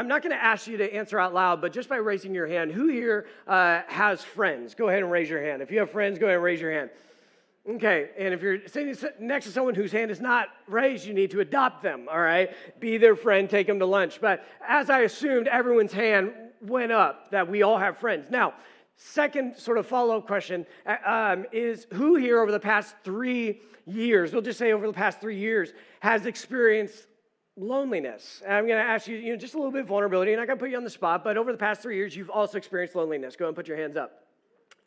I'm not going to ask you to answer out loud, but just by raising your hand, who here has friends? Go ahead and raise your hand. If you have friends, go ahead and raise your hand. Okay, and if you're sitting next to someone whose hand is not raised, you need to adopt them, all right? Be their friend, take them to lunch. But as I assumed, everyone's hand went up, that we all have friends. Now, second sort of follow-up question is who here over the past 3 years, we'll just say over the past 3 years, has experienced loneliness? And I'm going to ask you, just a little bit of vulnerability. I'm not going to put you on the spot, but over the past 3 years, you've also experienced loneliness. Go ahead and put your hands up.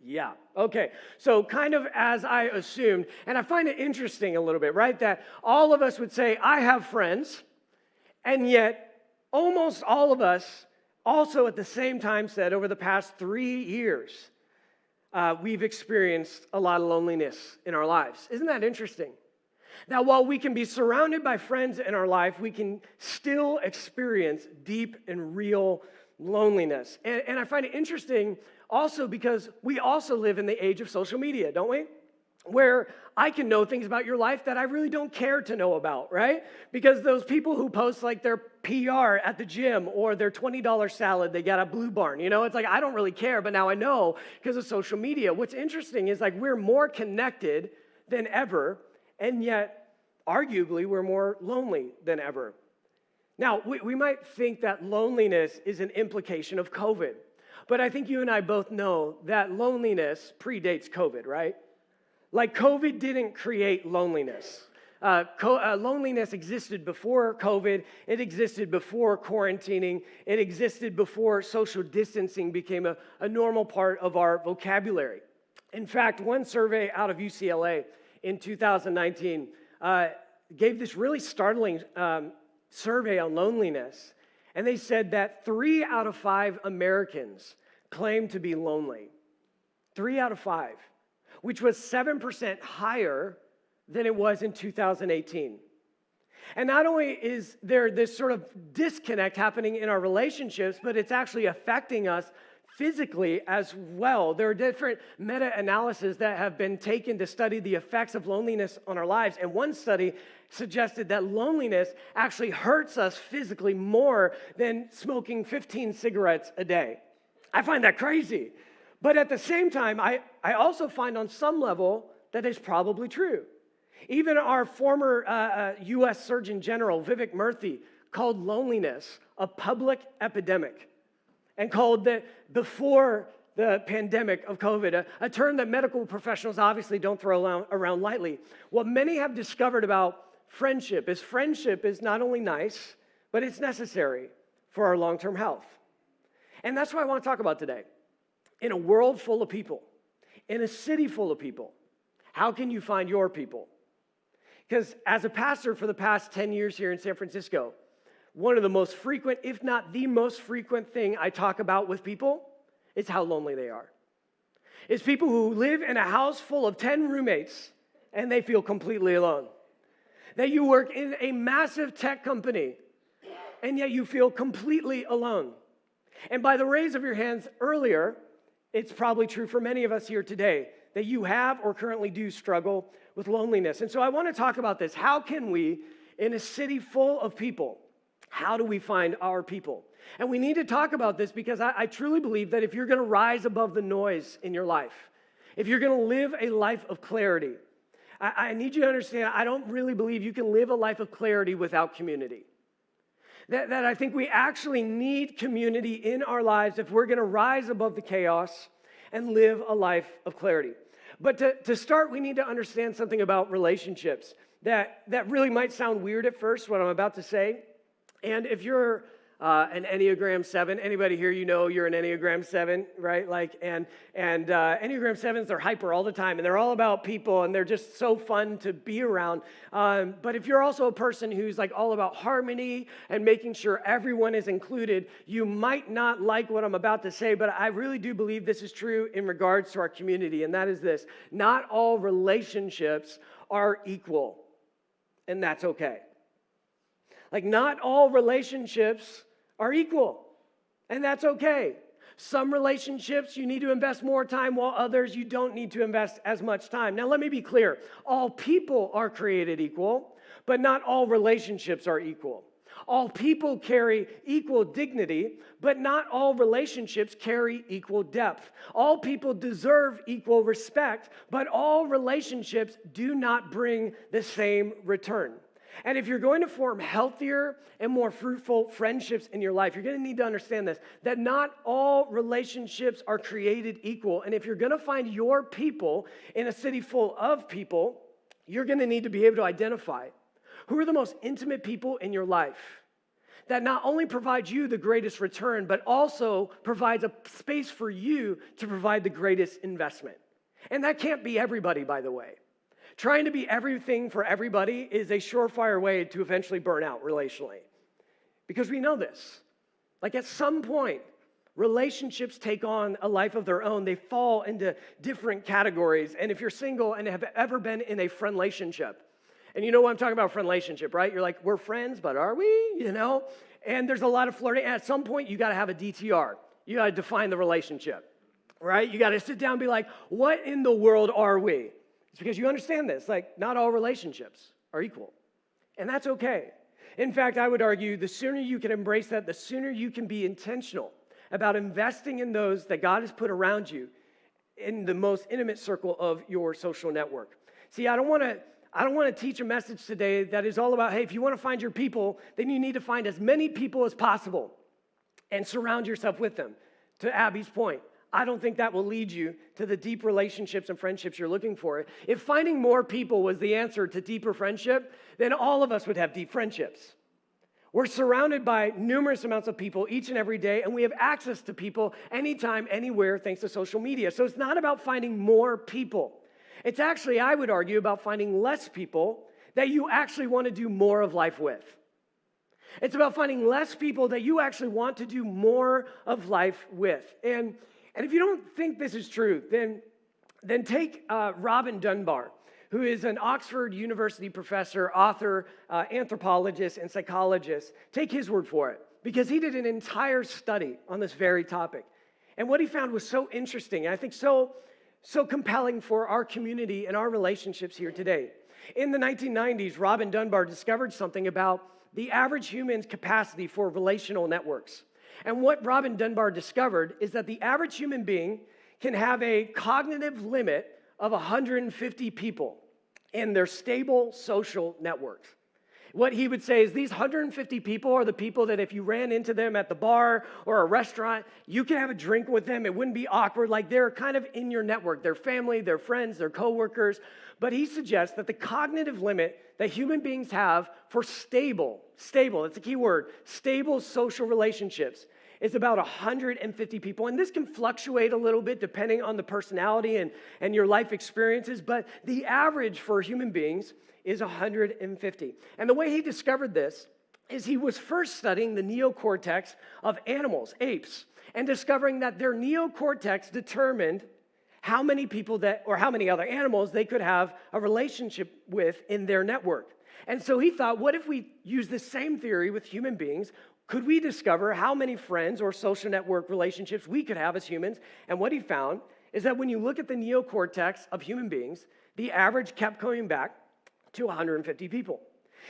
Yeah, okay. So kind of as I assumed, and I find it interesting a little bit, right, that all of us would say, I have friends, and yet almost all of us also at the same time said over the past 3 years, we've experienced a lot of loneliness in our lives. Isn't that interesting? Now, while we can be surrounded by friends in our life, we can still experience deep and real loneliness. And I find it interesting also because we also live in the age of social media, don't we? Where I can know things about your life that I really don't care to know about, right? Because those people who post like their PR at the gym or their $20 salad they got at Blue Barn, it's like I don't really care, but now I know because of social media. What's interesting is like we're more connected than ever, and yet arguably we're more lonely than ever. Now, we might think that loneliness is an implication of COVID, but I think you and I both know that loneliness predates COVID, right? Like COVID didn't create loneliness. Loneliness existed before COVID. It existed before quarantining. It existed before social distancing became a normal part of our vocabulary. In fact, one survey out of UCLA in 2019 gave this really startling survey on loneliness. And they said that 3 out of 5 Americans claim to be lonely. 3 out of 5. Which was 7% higher than it was in 2018. And not only is there this sort of disconnect happening in our relationships, but it's actually affecting us physically as well. There are different meta-analyses that have been taken to study the effects of loneliness on our lives. And one study suggested that loneliness actually hurts us physically more than smoking 15 cigarettes a day. I find that crazy. But at the same time, I also find on some level that is probably true. Even our former U.S. Surgeon General, Vivek Murthy, called loneliness a public epidemic and called that before the pandemic of COVID, a term that medical professionals obviously don't throw around lightly. What many have discovered about friendship is not only nice, but it's necessary for our long-term health. And that's what I want to talk about today. In a world full of people, in a city full of people, how can you find your people? Because as a pastor for the past 10 years here in San Francisco, one of the most frequent, if not the most frequent thing I talk about with people is how lonely they are. It's people who live in a house full of 10 roommates and they feel completely alone. That you work in a massive tech company and yet you feel completely alone. And by the raise of your hands earlier, it's probably true for many of us here today that you have or currently do struggle with loneliness. And so I want to talk about this. How can we, in a city full of people, how do we find our people? And we need to talk about this because I truly believe that if you're going to rise above the noise in your life, if you're going to live a life of clarity, I need you to understand, I don't really believe you can live a life of clarity without community. That I think we actually need community in our lives if we're going to rise above the chaos and live a life of clarity. But to start, we need to understand something about relationships that really might sound weird at first, what I'm about to say. And if you're an Enneagram 7, anybody here, you're an Enneagram 7, right? And Enneagram 7s, they're hyper all the time, and they're all about people, and they're just so fun to be around. But if you're also a person who's like all about harmony and making sure everyone is included, you might not like what I'm about to say, but I really do believe this is true in regards to our community, and that is this: not all relationships are equal, and that's okay. Like, not all relationships are equal, and that's okay. Some relationships you need to invest more time, while others you don't need to invest as much time. Now, let me be clear. All people are created equal, but not all relationships are equal. All people carry equal dignity, but not all relationships carry equal depth. All people deserve equal respect, but all relationships do not bring the same return. And if you're going to form healthier and more fruitful friendships in your life, you're going to need to understand this, that not all relationships are created equal. And if you're going to find your people in a city full of people, you're going to need to be able to identify who are the most intimate people in your life that not only provide you the greatest return, but also provides a space for you to provide the greatest investment. And that can't be everybody, by the way. Trying to be everything for everybody is a surefire way to eventually burn out relationally. Because we know this. Like at some point, relationships take on a life of their own. They fall into different categories. And if you're single and have ever been in a friendlationship, and you know what I'm talking about, friendlationship, right? You're like, we're friends, but are we? You know? And there's a lot of flirting. At some point, you got to have a DTR. You got to define the relationship, right? You got to sit down and be like, what in the world are we? It's because you understand this. Like, not all relationships are equal. And that's okay. In fact, I would argue the sooner you can embrace that, the sooner you can be intentional about investing in those that God has put around you in the most intimate circle of your social network. See, I don't want to teach a message today that is all about, hey, if you want to find your people, then you need to find as many people as possible and surround yourself with them. To Abby's point, I don't think that will lead you to the deep relationships and friendships you're looking for. If finding more people was the answer to deeper friendship, then all of us would have deep friendships. We're surrounded by numerous amounts of people each and every day, and we have access to people anytime, anywhere, thanks to social media. So it's not about finding more people. It's actually, I would argue, about finding less people that you actually want to do more of life with. It's about finding less people that you actually want to do more of life with. And if you don't think this is true, then take Robin Dunbar, who is an Oxford University professor, author, anthropologist, and psychologist. Take his word for it, because he did an entire study on this very topic. And what he found was so interesting, and I think so compelling for our community and our relationships here today. In the 1990s, Robin Dunbar discovered something about the average human's capacity for relational networks. And what Robin Dunbar discovered is that the average human being can have a cognitive limit of 150 people in their stable social networks. What he would say is these 150 people are the people that if you ran into them at the bar or a restaurant, you can have a drink with them. It wouldn't be awkward. Like they're kind of in your network. They're family, they're friends, they're coworkers. But he suggests that the cognitive limit that human beings have for stable, that's a key word, stable social relationships is about 150 people. And this can fluctuate a little bit depending on the personality and your life experiences, but the average for human beings is 150. And the way he discovered this is he was first studying the neocortex of animals, apes, and discovering that their neocortex determined how many people or how many other animals they could have a relationship with in their network. And so he thought, what if we use the same theory with human beings? Could we discover how many friends or social network relationships we could have as humans? And what he found is that when you look at the neocortex of human beings, the average kept coming back to 150 people.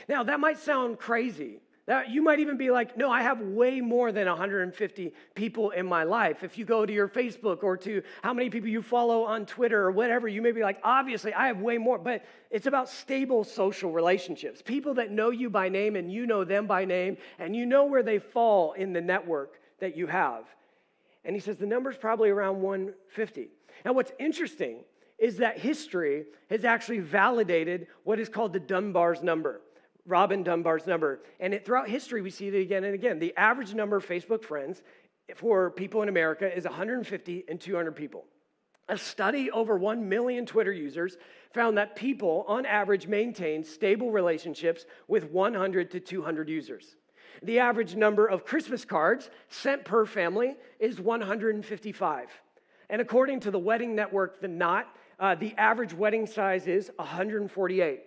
Now, that might sound crazy. That you might even be like, no, I have way more than 150 people in my life. If you go to your Facebook or to how many people you follow on Twitter or whatever, you may be like, obviously, I have way more. But it's about stable social relationships. People that know you by name and you know them by name and you know where they fall in the network that you have. And he says the number's probably around 150. Now, what's interesting is that history has actually validated what is called the Dunbar's number. Robin Dunbar's number. And throughout history, we see it again and again. The average number of Facebook friends for people in America is 150 and 200 people. A study over 1 million Twitter users found that people, on average, maintain stable relationships with 100 to 200 users. The average number of Christmas cards sent per family is 155. And according to the wedding network, The Knot, the average wedding size is 148.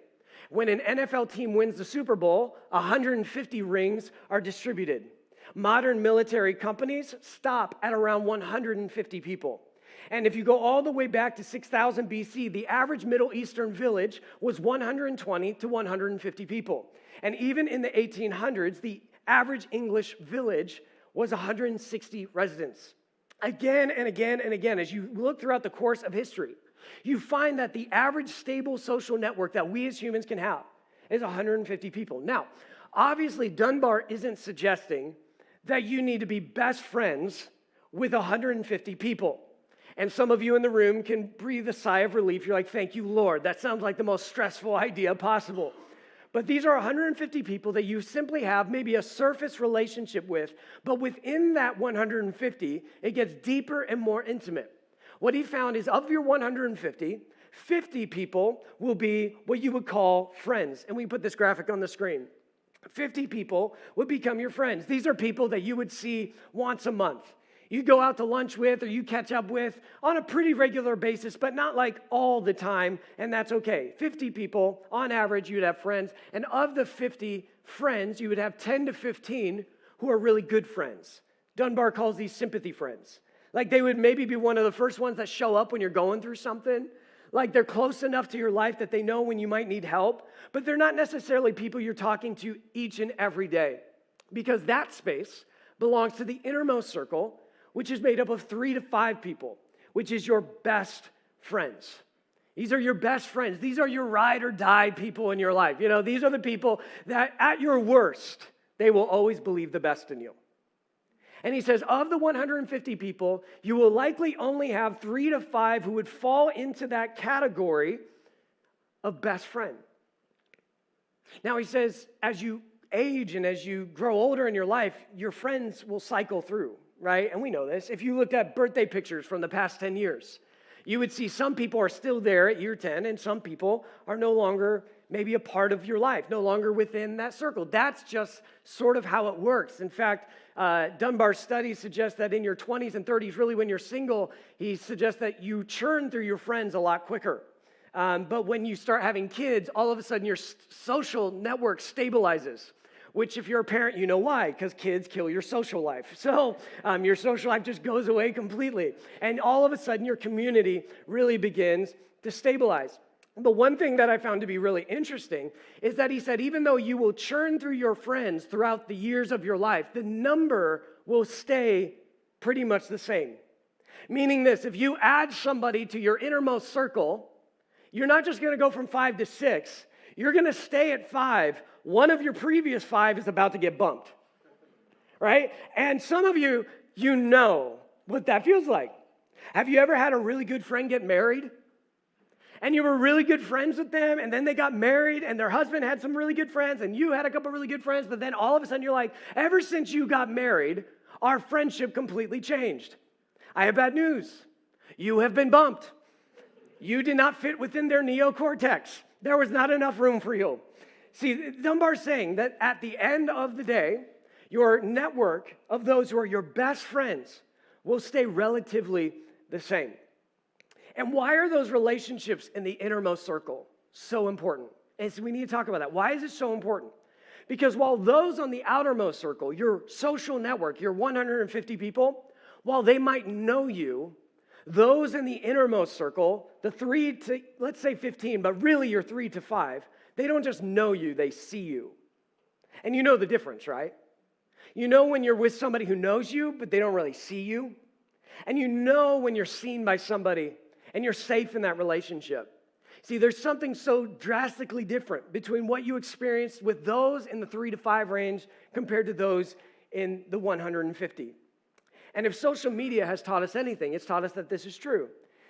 When an NFL team wins the Super Bowl, 150 rings are distributed. Modern military companies stop at around 150 people. And if you go all the way back to 6000 BC, the average Middle Eastern village was 120 to 150 people. And even in the 1800s, the average English village was 160 residents. Again and again and again, as you look throughout the course of history, you find that the average stable social network that we as humans can have is 150 people. Now, obviously, Dunbar isn't suggesting that you need to be best friends with 150 people. And some of you in the room can breathe a sigh of relief. You're like, thank you, Lord. That sounds like the most stressful idea possible. But these are 150 people that you simply have maybe a surface relationship with, but within that 150, it gets deeper and more intimate. What he found is of your 150, 50 people will be what you would call friends. And we put this graphic on the screen. 50 people would become your friends. These are people that you would see once a month. You go out to lunch with or you catch up with on a pretty regular basis, but not like all the time, and that's okay. 50 people, on average, you'd have friends. And of the 50 friends, you would have 10 to 15 who are really good friends. Dunbar calls these sympathy friends. Like they would maybe be one of the first ones that show up when you're going through something. Like they're close enough to your life that they know when you might need help, but they're not necessarily people you're talking to each and every day, because that space belongs to the innermost circle, which is made up of 3 to 5 people, which is your best friends. These are your best friends. These are your ride or die people in your life. You know, these are the people that at your worst, they will always believe the best in you. And he says, of the 150 people, you will likely only have 3 to 5 who would fall into that category of best friend. Now he says, as you age and as you grow older in your life, your friends will cycle through, right? And we know this. If you looked at birthday pictures from the past 10 years, you would see some people are still there at year 10 and some people are no longer maybe a part of your life, no longer within that circle. That's just sort of how it works. In fact, Dunbar's studies suggest that in your 20s and 30s, really when you're single, he suggests that you churn through your friends a lot quicker. But when you start having kids, all of a sudden your social network stabilizes, which if you're a parent, you know why, because kids kill your social life. So your social life just goes away completely. And all of a sudden your community really begins to stabilize. But one thing that I found to be really interesting is that he said, even though you will churn through your friends throughout the years of your life, the number will stay pretty much the same. Meaning this, if you add somebody to your innermost circle, you're not just going to go from 5 to 6. You're going to stay at 5. One of your previous 5 is about to get bumped, right? And some of you, you know what that feels like. Have you ever had a really good friend get married? And you were really good friends with them, and then they got married, and their husband had some really good friends, and you had a couple really good friends, but then all of a sudden you're like, ever since you got married, our friendship completely changed. I have bad news. You have been bumped. You did not fit within their neocortex. There was not enough room for you. See, Dunbar's saying that at the end of the day, your network of those who are your best friends will stay relatively the same. And why are those relationships in the innermost circle so important? And so we need to talk about that. Why is it so important? Because while those on the outermost circle, your social network, your 150 people, while they might know you, those in the innermost circle, the 3 to, let's say 15, but really you're 3 to 5, they don't just know you, they see you. And you know the difference, right? You know when you're with somebody who knows you, but they don't really see you. And you know when you're seen by somebody and you're safe in that relationship. See, there's something so drastically different between what you experienced with those in the 3 to 5 range compared to those in the 150. And if social media has taught us anything, it's taught us that this is true.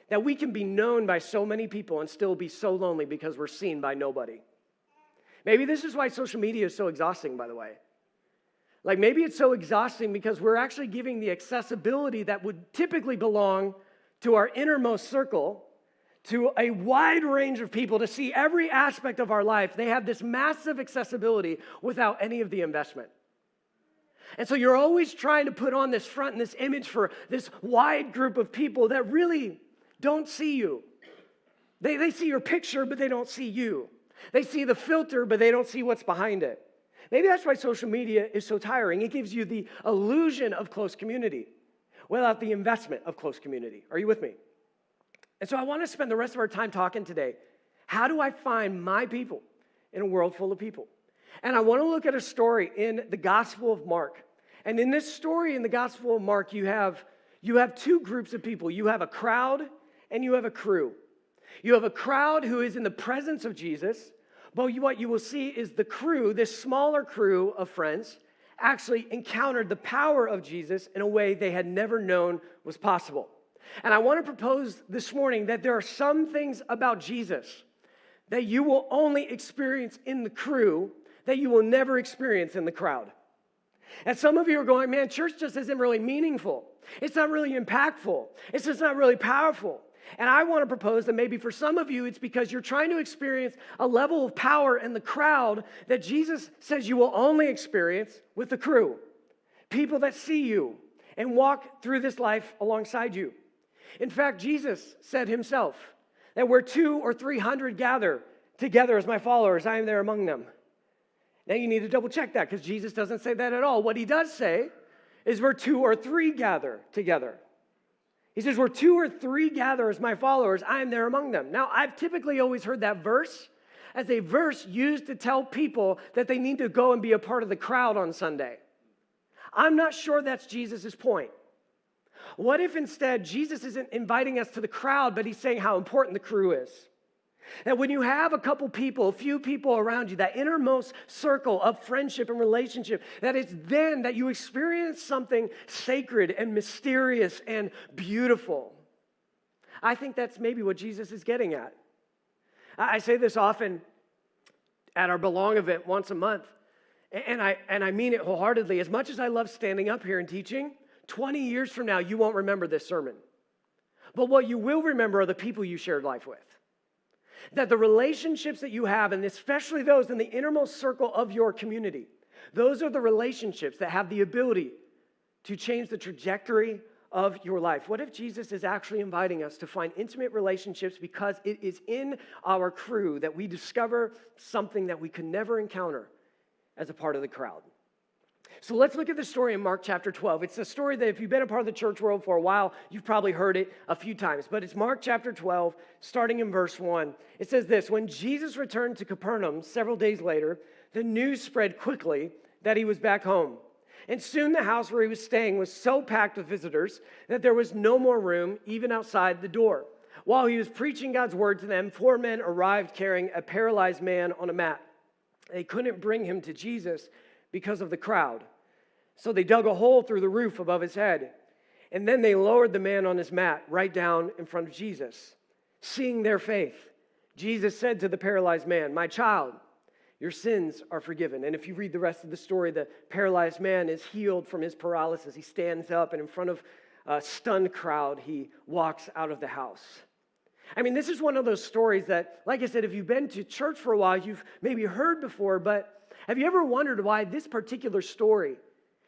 That we can be known by so many people and still be so lonely because we're seen by nobody. Maybe this is why social media is so exhausting, by the way. Like maybe it's so exhausting because we're actually giving the accessibility that would typically belong to our innermost circle, to a wide range of people to see every aspect of our life. They have this massive accessibility without any of the investment. And so you're always trying to put on this front and this image for this wide group of people that really don't see you. They see your picture, but they don't see you. They see the filter, but they don't see what's behind it. Maybe that's why social media is so tiring. It gives you the illusion of close community without the investment of close community. Are you with me? And so I want to spend the rest of our time talking today. How do I find my people in a world full of people? And I want to look at a story in the Gospel of Mark. And in this story in the Gospel of Mark, you have two groups of people. You have a crowd and you have a crew. You have a crowd who is in the presence of Jesus, but what you will see is the crew, this smaller crew of friends, actually encountered the power of Jesus in a way they had never known was possible. And I want to propose this morning that there are some things about Jesus that you will only experience in the crew that you will never experience in the crowd. And some of you are going, man, church just isn't really meaningful. It's not really impactful. It's just not really powerful. And I want to propose that maybe for some of you, it's because you're trying to experience a level of power in the crowd that Jesus says you will only experience with the crew. People that see you and walk through this life alongside you. In fact, Jesus said himself that where 200 or 300 gather together as my followers, I am there among them. Now you need to double check that because Jesus doesn't say that at all. What he does say is where 2 or 3 gather together. He says, where 2 or 3 gather as my followers, I am there among them. Now, I've typically always heard that verse as a verse used to tell people that they need to go and be a part of the crowd on Sunday. I'm not sure that's Jesus' point. What if instead Jesus isn't inviting us to the crowd, but he's saying how important the crew is? That when you have a couple people, a few people around you, that innermost circle of friendship and relationship, that it's then that you experience something sacred and mysterious and beautiful. I think that's maybe what Jesus is getting at. I say this often at our Belong event once a month, and I mean it wholeheartedly. As much as I love standing up here and teaching, 20 years from now, you won't remember this sermon. But what you will remember are the people you shared life with. That the relationships that you have, and especially those in the innermost circle of your community, those are the relationships that have the ability to change the trajectory of your life. What if Jesus is actually inviting us to find intimate relationships because it is in our crew that we discover something that we could never encounter as a part of the crowd? So let's look at the story in Mark chapter 12. It's a story that if you've been a part of the church world for a while, you've probably heard it a few times. But it's Mark chapter 12, starting in verse 1. It says this: when Jesus returned to Capernaum several days later, the news spread quickly that he was back home. And soon the house where he was staying was so packed with visitors that there was no more room even outside the door. While he was preaching God's word to them, 4 men arrived carrying a paralyzed man on a mat. They couldn't bring him to Jesus because of the crowd. So they dug a hole through the roof above his head. And then they lowered the man on his mat right down in front of Jesus. Seeing their faith, Jesus said to the paralyzed man, "My child, your sins are forgiven." And if you read the rest of the story, the paralyzed man is healed from his paralysis. He stands up, and in front of a stunned crowd, he walks out of the house. I mean, this is one of those stories that, like I said, if you've been to church for a while, you've maybe heard before, but have you ever wondered why this particular story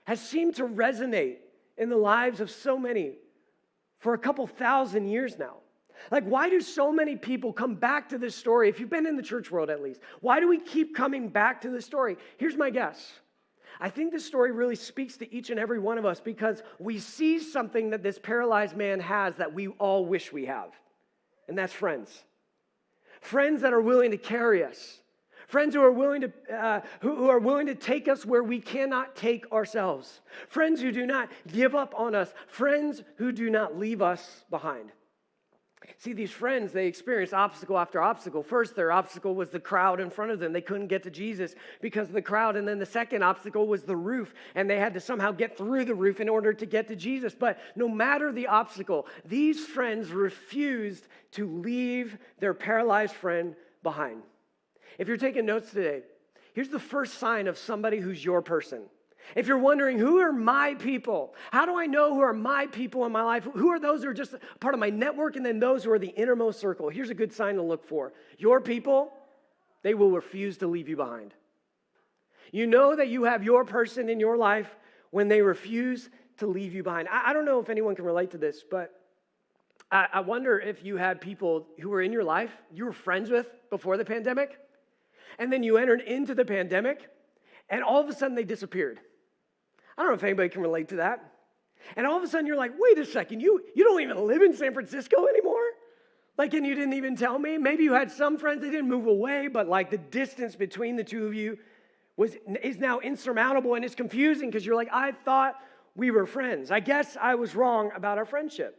has seemed to resonate in the lives of so many for a couple thousand years now? Like, why do so many people come back to this story? If you've been in the church world at least, why do we keep coming back to this story? Here's my guess. I think this story really speaks to each and every one of us because we see something that this paralyzed man has that we all wish we have, and that's friends. Friends that are willing to carry us. Friends who are willing to take us where we cannot take ourselves. Friends who do not give up on us. Friends who do not leave us behind. See, these friends, they experienced obstacle after obstacle. First, their obstacle was the crowd in front of them. They couldn't get to Jesus because of the crowd. And then the second obstacle was the roof, and they had to somehow get through the roof in order to get to Jesus. But no matter the obstacle, these friends refused to leave their paralyzed friend behind. If you're taking notes today, here's the first sign of somebody who's your person. If you're wondering, who are my people? How do I know who are my people in my life? Who are those who are just part of my network, and then those who are the innermost circle? Here's a good sign to look for. Your people, they will refuse to leave you behind. You know that you have your person in your life when they refuse to leave you behind. I don't know if anyone can relate to this, but I wonder if you had people who were in your life you were friends with before the pandemic, and then you entered into the pandemic, and all of a sudden they disappeared. I don't know if anybody can relate to that. And all of a sudden you're like, wait a second, you don't even live in San Francisco anymore? Like, and you didn't even tell me? Maybe you had some friends, they didn't move away, but like the distance between the two of you is now insurmountable, and it's confusing because you're like, I thought we were friends. I guess I was wrong about our friendship.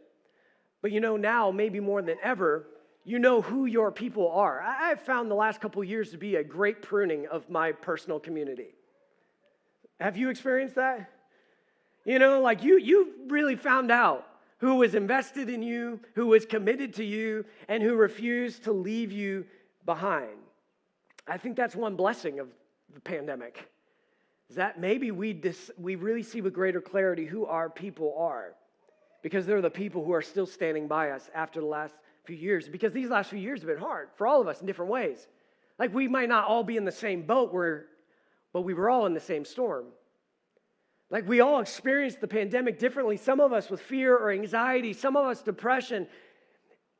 But now, maybe more than ever, you know who your people are. I've found the last couple years to be a great pruning of my personal community. Have you experienced that? You really found out who was invested in you, who was committed to you, and who refused to leave you behind. I think that's one blessing of the pandemic, is that maybe we really see with greater clarity who our people are, because they're the people who are still standing by us after the last few years, because these last few years have been hard for all of us in different ways. Like, we might not all be in the same boat, but we were all in the same storm. Like, we all experienced the pandemic differently, some of us with fear or anxiety, some of us depression,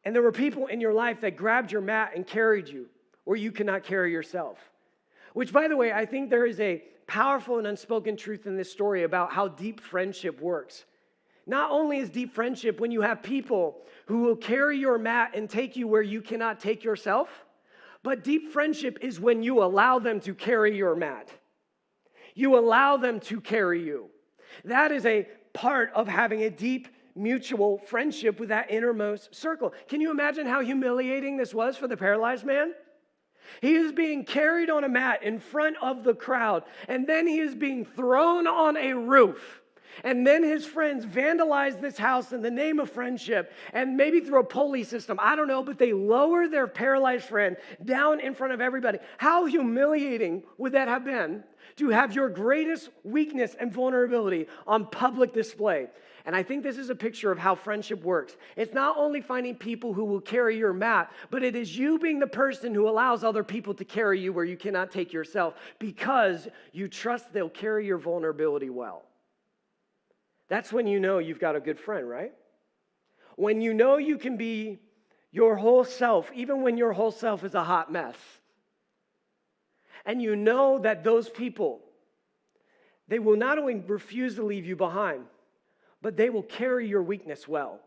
and there were people in your life that grabbed your mat and carried you where you cannot carry yourself. Which, by the way, I think there is a powerful and unspoken truth in this story about how deep friendship works. Not only is deep friendship when you have people who will carry your mat and take you where you cannot take yourself, but deep friendship is when you allow them to carry your mat. You allow them to carry you. That is a part of having a deep mutual friendship with that innermost circle. Can you imagine how humiliating this was for the paralyzed man? He is being carried on a mat in front of the crowd, and then he is being thrown on a roof. And then his friends vandalize this house in the name of friendship, and maybe through a pulley system, I don't know, but they lower their paralyzed friend down in front of everybody. How humiliating would that have been to have your greatest weakness and vulnerability on public display? And I think this is a picture of how friendship works. It's not only finding people who will carry your mat, but it is you being the person who allows other people to carry you where you cannot take yourself, because you trust they'll carry your vulnerability well. That's when you know you've got a good friend, right? When you know you can be your whole self, even when your whole self is a hot mess. And you know that those people, they will not only refuse to leave you behind, but they will carry your weakness well.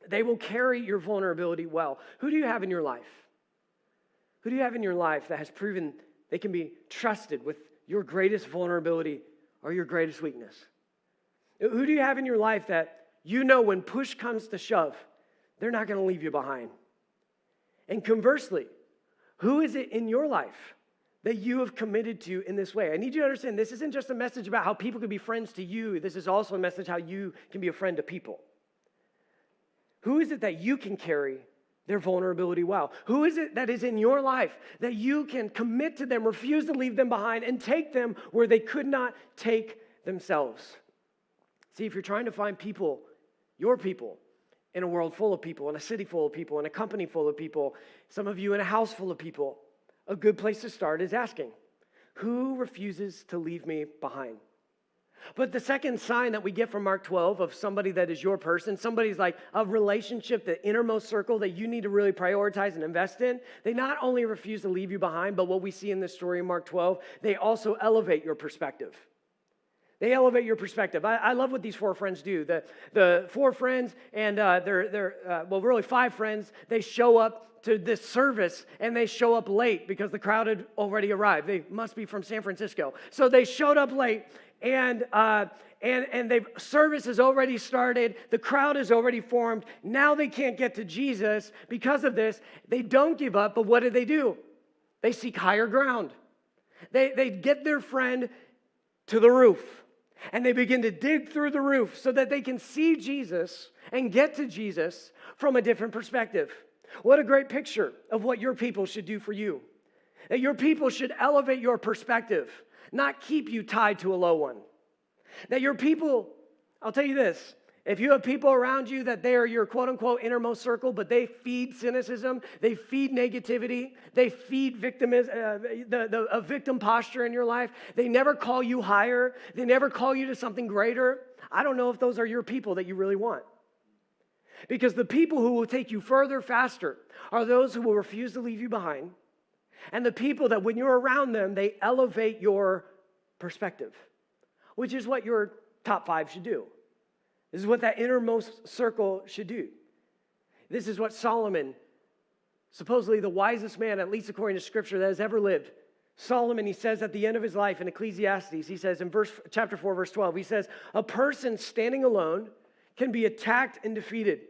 They will carry your vulnerability well. Who do you have in your life? Who do you have in your life that has proven they can be trusted with your greatest vulnerability or your greatest weakness? Who do you have in your life that you know when push comes to shove, they're not going to leave you behind? And conversely, who is it in your life that you have committed to in this way? I need you to understand, this isn't just a message about how people can be friends to you. This is also a message how you can be a friend to people. Who is it that you can carry their vulnerability well? Who is it that is in your life that you can commit to them, refuse to leave them behind, and take them where they could not take themselves? See, if you're trying to find people, your people, in a world full of people, in a city full of people, in a company full of people, some of you in a house full of people, a good place to start is asking, who refuses to leave me behind? But the second sign that we get from Mark 12 of somebody that is your person, somebody's like a relationship, the innermost circle that you need to really prioritize and invest in, they not only refuse to leave you behind, but what we see in this story in Mark 12, they also elevate your perspective. They elevate your perspective. I love what these four friends do. The four friends and really five friends, they show up to this service and they show up late because the crowd had already arrived. They must be from San Francisco. So they showed up late and service has already started. The crowd is already formed. Now they can't get to Jesus. Because of this, they don't give up, but what do? They seek higher ground. They get their friend to the roof. And they begin to dig through the roof so that they can see Jesus and get to Jesus from a different perspective. What a great picture of what your people should do for you. That your people should elevate your perspective, not keep you tied to a low one. That your people, I'll tell you this, if you have people around you that they are your quote-unquote innermost circle, but they feed cynicism, they feed negativity, they feed a victim posture in your life, they never call you higher, they never call you to something greater, I don't know if those are your people that you really want. Because the people who will take you further faster are those who will refuse to leave you behind, and the people that when you're around them, they elevate your perspective, which is what your top 5 should do. This is what that innermost circle should do. This is what Solomon, supposedly the wisest man, at least according to Scripture, that has ever lived, Solomon, he says at the end of his life in Ecclesiastes, he says in chapter 4, verse 12, he says, a person standing alone can be attacked and defeated,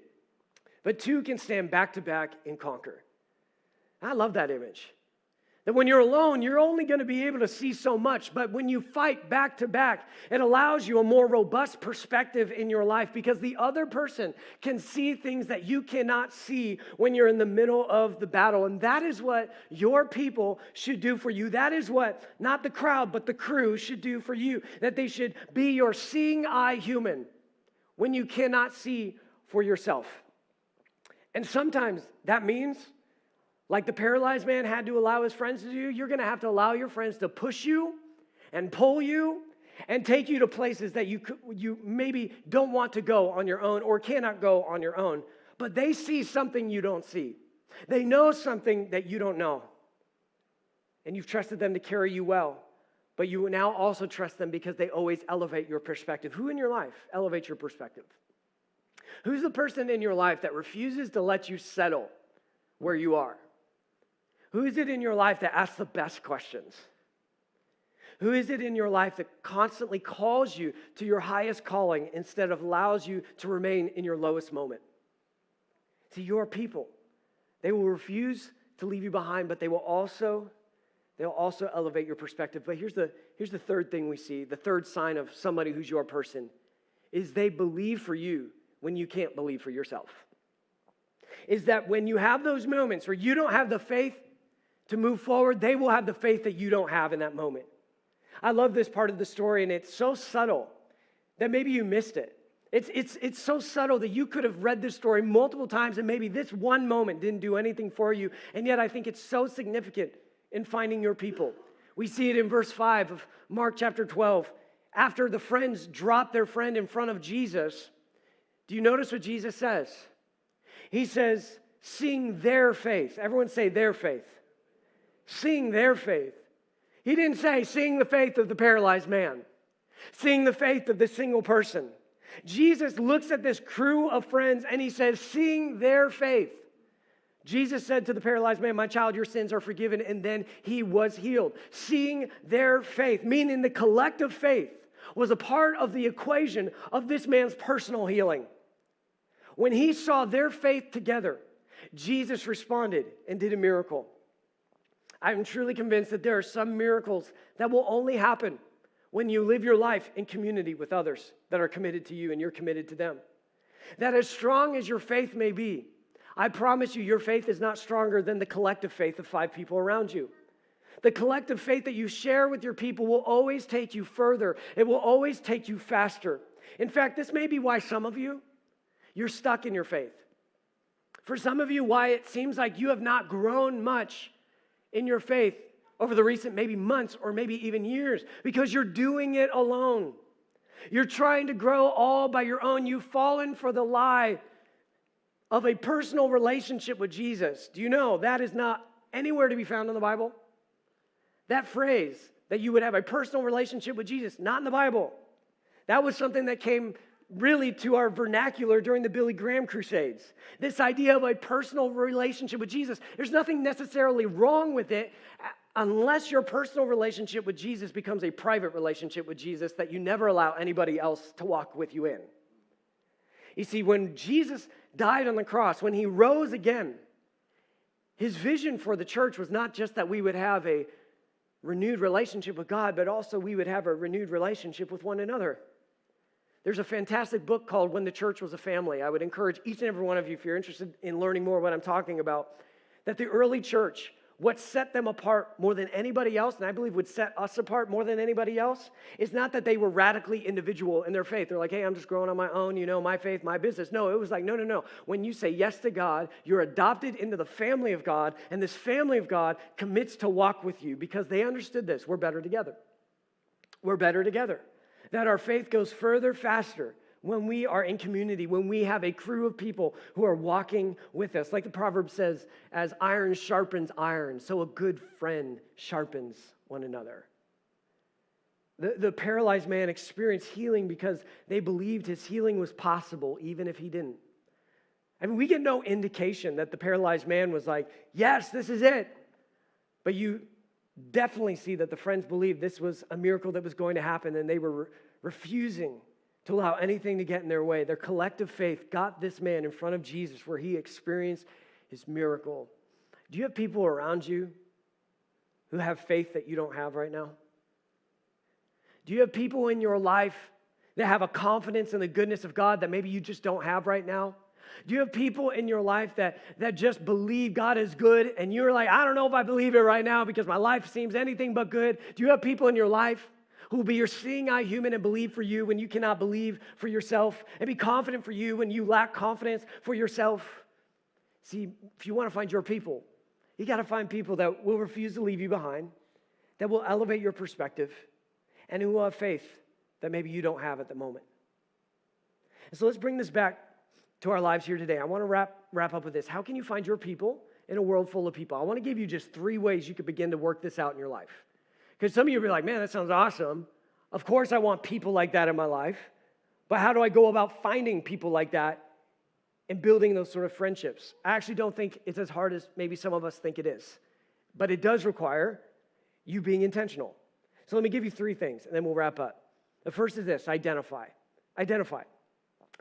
but two can stand back to back and conquer. I love that image. That when you're alone, you're only going to be able to see so much. But when you fight back to back, it allows you a more robust perspective in your life because the other person can see things that you cannot see when you're in the middle of the battle. And that is what your people should do for you. That is what, not the crowd, but the crew should do for you. That they should be your seeing eye human when you cannot see for yourself. And sometimes that means, like the paralyzed man had to allow his friends to do, you're going to have to allow your friends to push you and pull you and take you to places that you maybe don't want to go on your own or cannot go on your own. But they see something you don't see. They know something that you don't know. And you've trusted them to carry you well. But you now also trust them because they always elevate your perspective. Who in your life elevates your perspective? Who's the person in your life that refuses to let you settle where you are? Who is it in your life that asks the best questions? Who is it in your life that constantly calls you to your highest calling instead of allows you to remain in your lowest moment? See, your people, they will refuse to leave you behind, but they'll also elevate your perspective. But here's the third thing we see, the third sign of somebody who's your person, is they believe for you when you can't believe for yourself. Is that when you have those moments where you don't have the faith to move forward, they will have the faith that you don't have in that moment. I love this part of the story, and it's so subtle that maybe you missed it. It's so subtle that you could have read this story multiple times, and maybe this one moment didn't do anything for you, and yet I think it's so significant in finding your people. We see it in verse 5 of Mark chapter 12. After the friends drop their friend in front of Jesus, do you notice what Jesus says? He says, seeing their faith. Everyone say their faith. Seeing their faith. He didn't say seeing the faith of the paralyzed man, seeing the faith of the single person. Jesus looks at this crew of friends and he says, seeing their faith. Jesus said to the paralyzed man, my child, your sins are forgiven, and then he was healed. Seeing their faith, meaning the collective faith, was a part of the equation of this man's personal healing. When he saw their faith together, Jesus responded and did a miracle. I'm truly convinced that there are some miracles that will only happen when you live your life in community with others that are committed to you and you're committed to them. That as strong as your faith may be, I promise you your faith is not stronger than the collective faith of 5 people around you. The collective faith that you share with your people will always take you further. It will always take you faster. In fact, this may be why some of you, you're stuck in your faith. For some of you, why it seems like you have not grown much in your faith over the recent maybe months or maybe even years, because you're doing it alone. You're trying to grow all by your own. You've fallen for the lie of a personal relationship with Jesus. Do you know that is not anywhere to be found in the Bible? That phrase, that you would have a personal relationship with Jesus, not in the Bible. That was something that came really to our vernacular during the Billy Graham crusades. This idea of a personal relationship with Jesus. There's nothing necessarily wrong with it unless your personal relationship with Jesus becomes a private relationship with Jesus that you never allow anybody else to walk with you in. You see, when Jesus died on the cross, when he rose again, his vision for the church was not just that we would have a renewed relationship with God, but also we would have a renewed relationship with one another. There's a fantastic book called When the Church Was a Family. I would encourage each and every one of you, if you're interested in learning more what I'm talking about, that the early church, what set them apart more than anybody else, and I believe would set us apart more than anybody else, is not that they were radically individual in their faith. They're like, hey, I'm just growing on my own, my faith, my business. No, it was like, no. When you say yes to God, you're adopted into the family of God, and this family of God commits to walk with you because they understood this. We're better together. We're better together. That our faith goes further, faster when we are in community, when we have a crew of people who are walking with us. Like the proverb says, as iron sharpens iron, so a good friend sharpens one another. The paralyzed man experienced healing because they believed his healing was possible, even if he didn't. I mean, we get no indication that the paralyzed man was like, yes, this is it. But you definitely see that the friends believed this was a miracle that was going to happen, and they were refusing to allow anything to get in their way. Their collective faith got this man in front of Jesus where he experienced his miracle. Do you have people around you who have faith that you don't have right now? Do you have people in your life that have a confidence in the goodness of God that maybe you just don't have right now? Do you have people in your life that just believe God is good and you're like, I don't know if I believe it right now because my life seems anything but good? Do you have people in your life who will be your seeing eye human and believe for you when you cannot believe for yourself, and be confident for you when you lack confidence for yourself? See, if you want to find your people, you got to find people that will refuse to leave you behind, that will elevate your perspective, and who will have faith that maybe you don't have at the moment. And so let's bring this back to our lives here today. I want to wrap up with this. How can you find your people in a world full of people? I want to give you just 3 ways you could begin to work this out in your life. Because some of you will be like, man, that sounds awesome. Of course I want people like that in my life. But how do I go about finding people like that and building those sort of friendships? I actually don't think it's as hard as maybe some of us think it is. But it does require you being intentional. So let me give you 3 things, and then we'll wrap up. The first is this: identify. Identify.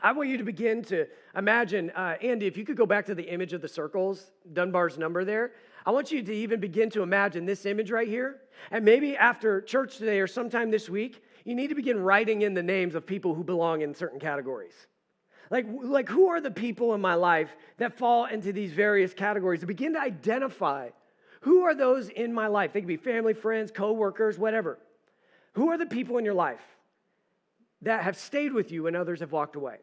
I want you to begin to imagine, Andy, if you could go back to the image of the circles, Dunbar's number there. I want you to even begin to imagine this image right here. And maybe after church today or sometime this week, you need to begin writing in the names of people who belong in certain categories. Like who are the people in my life that fall into these various categories? To begin to identify who are those in my life. They could be family, friends, co-workers, whatever. Who are the people in your life that have stayed with you when others have walked away?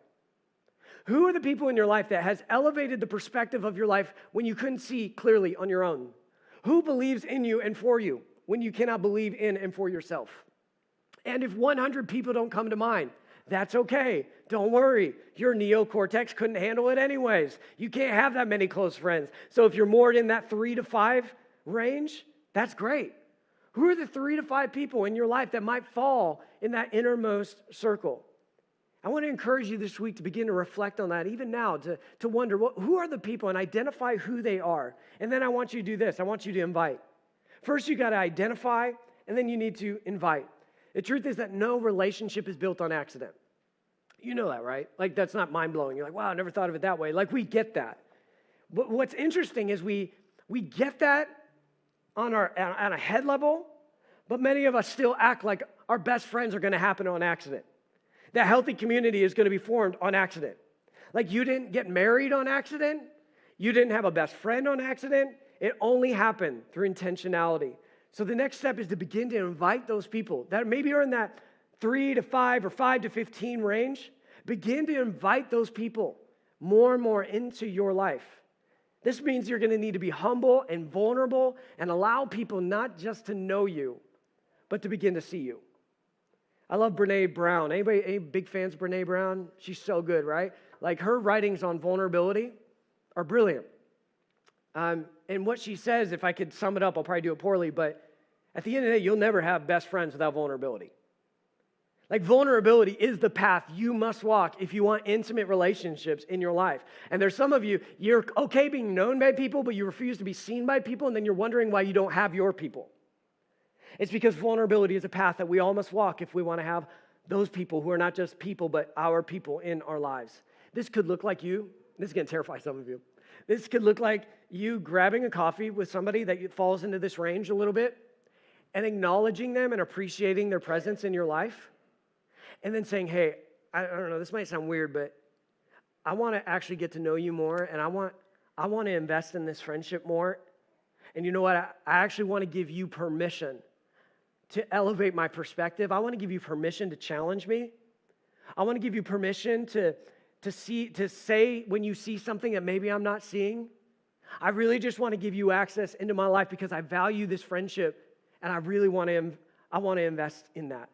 Who are the people in your life that has elevated the perspective of your life when you couldn't see clearly on your own? Who believes in you and for you when you cannot believe in and for yourself? And if 100 people don't come to mind, that's okay. Don't worry. Your neocortex couldn't handle it anyways. You can't have that many close friends. So if you're more in that 3 to 5 range, that's great. Who are the 3 to 5 people in your life that might fall in that innermost circle? I want to encourage you this week to begin to reflect on that, even now, to wonder, who are the people, and identify who they are. And then I want you to do this. I want you to invite. First, you got to identify, and then you need to invite. The truth is that no relationship is built on accident. You know that, right? Like, that's not mind-blowing. You're like, wow, I never thought of it that way. Like, we get that. But what's interesting is we get that on a head level, but many of us still act like our best friends are going to happen on accident. That healthy community is going to be formed on accident. Like, you didn't get married on accident. You didn't have a best friend on accident. It only happened through intentionality. So the next step is to begin to invite those people that maybe are in that 3 to 5 or 5 to 15 range. Begin to invite those people more and more into your life. This means you're going to need to be humble and vulnerable and allow people not just to know you, but to begin to see you. I love Brené Brown. Any big fans of Brené Brown? She's so good, right? Like, her writings on vulnerability are brilliant. And what she says, if I could sum it up, I'll probably do it poorly, but at the end of the day, you'll never have best friends without vulnerability. Like, vulnerability is the path you must walk if you want intimate relationships in your life. And there's some of you, you're okay being known by people, but you refuse to be seen by people, and then you're wondering why you don't have your people. It's because vulnerability is a path that we all must walk if we want to have those people who are not just people, but our people in our lives. This could look like you. This is going to terrify some of you. This could look like you grabbing a coffee with somebody that falls into this range a little bit and acknowledging them and appreciating their presence in your life. And then saying, hey, I don't know, this might sound weird, but I want to actually get to know you more, and I want to invest in this friendship more. And you know what? I actually want to give you permission to elevate my perspective. I want to give you permission to challenge me. I want to give you permission to say when you see something that maybe I'm not seeing. I really just want to give you access into my life because I value this friendship, and I really want to invest in that.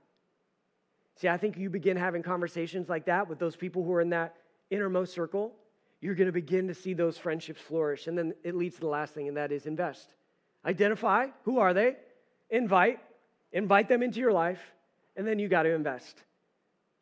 See, I think you begin having conversations like that with those people who are in that innermost circle, you're going to begin to see those friendships flourish. And then it leads to the last thing, and that is invest. Identify, who are they? Invite them into your life, and then you got to invest.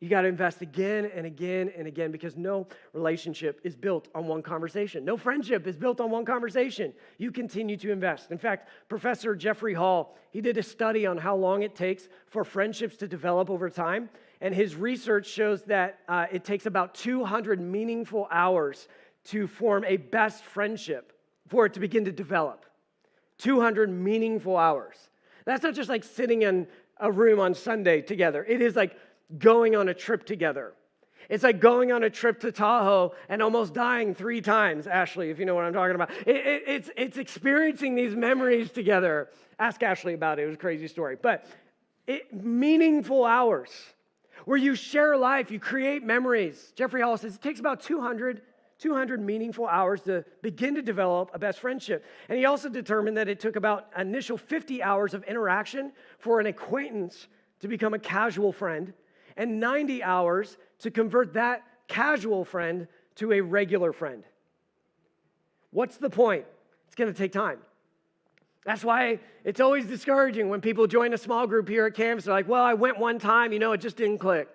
You got to invest again and again and again because no relationship is built on one conversation. No friendship is built on one conversation. You continue to invest. In fact, Professor Jeffrey Hall, he did a study on how long it takes for friendships to develop over time. And his research shows that it takes about 200 meaningful hours to form a best friendship for it to begin to develop. 200 meaningful hours. That's not just like sitting in a room on Sunday together. It is like going on a trip together. It's like going on a trip to Tahoe and almost dying 3 times, Ashley, if you know what I'm talking about. It's experiencing these memories together. Ask Ashley about it. It was a crazy story. But meaningful hours where you share life, you create memories. Jeffrey Hall says it takes about 200 meaningful hours to begin to develop a best friendship. And he also determined that it took about initial 50 hours of interaction for an acquaintance to become a casual friend, and 90 hours to convert that casual friend to a regular friend. What's the point? It's going to take time. That's why it's always discouraging when people join a small group here at campus. They're like, well, I went one time, it just didn't click.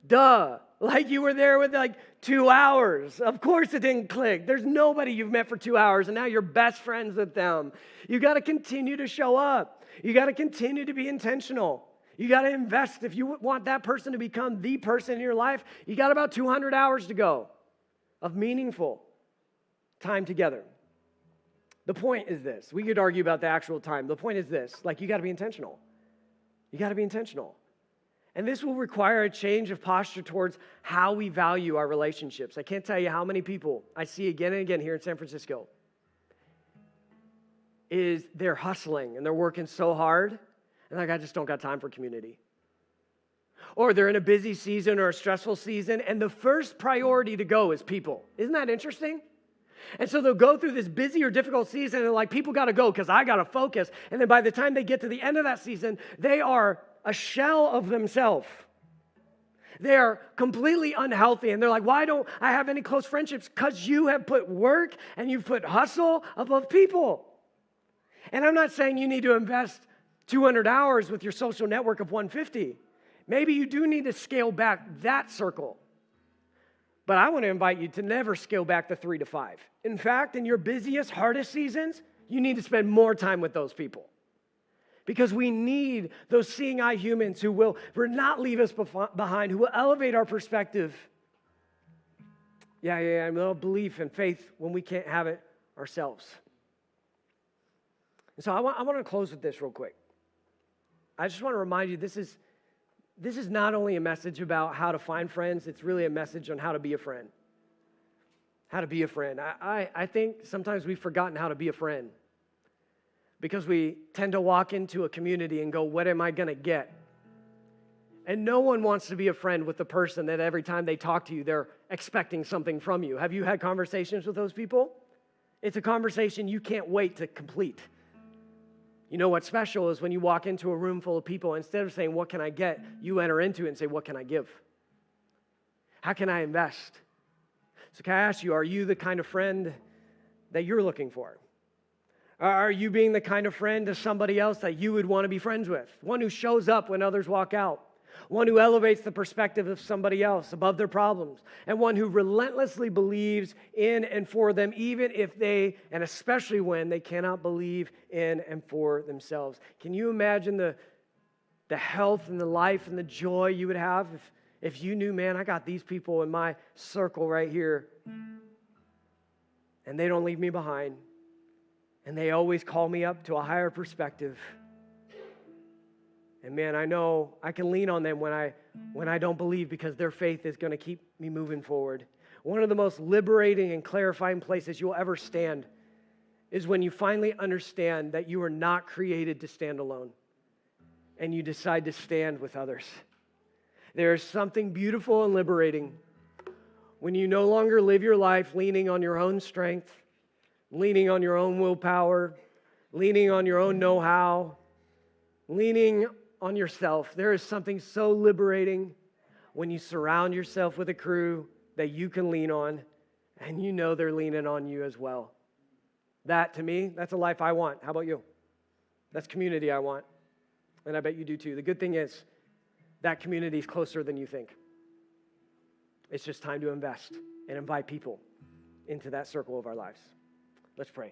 Duh. Like you were there with 2 hours. Of course it didn't click. There's nobody you've met for 2 hours and now you're best friends with them. You got to continue to show up. You got to continue to be intentional. You got to invest. If you want that person to become the person in your life, you got about 200 hours to go of meaningful time together. The point is this. We could argue about the actual time. The point is this. You got to be intentional. You got to be intentional. And this will require a change of posture towards how we value our relationships. I can't tell you how many people I see again and again here in San Francisco is they're hustling and they're working so hard and I just don't got time for community. Or they're in a busy season or a stressful season and the first priority to go is people. Isn't that interesting? And so they'll go through this busy or difficult season and they're like, people got to go because I got to focus. And then by the time they get to the end of that season, they are a shell of themselves. They are completely unhealthy. And they're like, why don't I have any close friendships? Because you have put work and you've put hustle above people. And I'm not saying you need to invest 200 hours with your social network of 150. Maybe you do need to scale back that circle. But I want to invite you to never scale back the 3 to 5. In fact, in your busiest, hardest seasons, you need to spend more time with those people. Because we need those seeing eye humans who will not leave us behind, who will elevate our perspective. And we'll have belief and faith when we can't have it ourselves. And so I want to close with this real quick. I just want to remind you, this is not only a message about how to find friends, it's really a message on how to be a friend. How to be a friend. I think sometimes we've forgotten how to be a friend because we tend to walk into a community and go, what am I going to get? And no one wants to be a friend with the person that every time they talk to you, they're expecting something from you. Have you had conversations with those people? It's a conversation you can't wait to complete. You know what's special is when you walk into a room full of people, instead of saying, what can I get? You enter into it and say, what can I give? How can I invest? So can I ask you, are you the kind of friend that you're looking for? Are you being the kind of friend to somebody else that you would want to be friends with? One who shows up when others walk out. One who elevates the perspective of somebody else above their problems. And one who relentlessly believes in and for them, even if they, and especially when they cannot believe in and for themselves. Can you imagine the health and the life and the joy you would have if you knew, man, I got these people in my circle right here, and they don't leave me behind, and they always call me up to a higher perspective. And man, I know I can lean on them when I don't believe, because their faith is going to keep me moving forward. One of the most liberating and clarifying places you'll ever stand is when you finally understand that you are not created to stand alone and you decide to stand with others. There is something beautiful and liberating when you no longer live your life leaning on your own strength, leaning on your own willpower, leaning on your own know-how, leaning on yourself. There is something so liberating when you surround yourself with a crew that you can lean on, and you know they're leaning on you as well. That, to me, that's a life I want. How about you? That's community I want, and I bet you do too. The good thing is that community is closer than you think. It's just time to invest and invite people into that circle of our lives. Let's pray.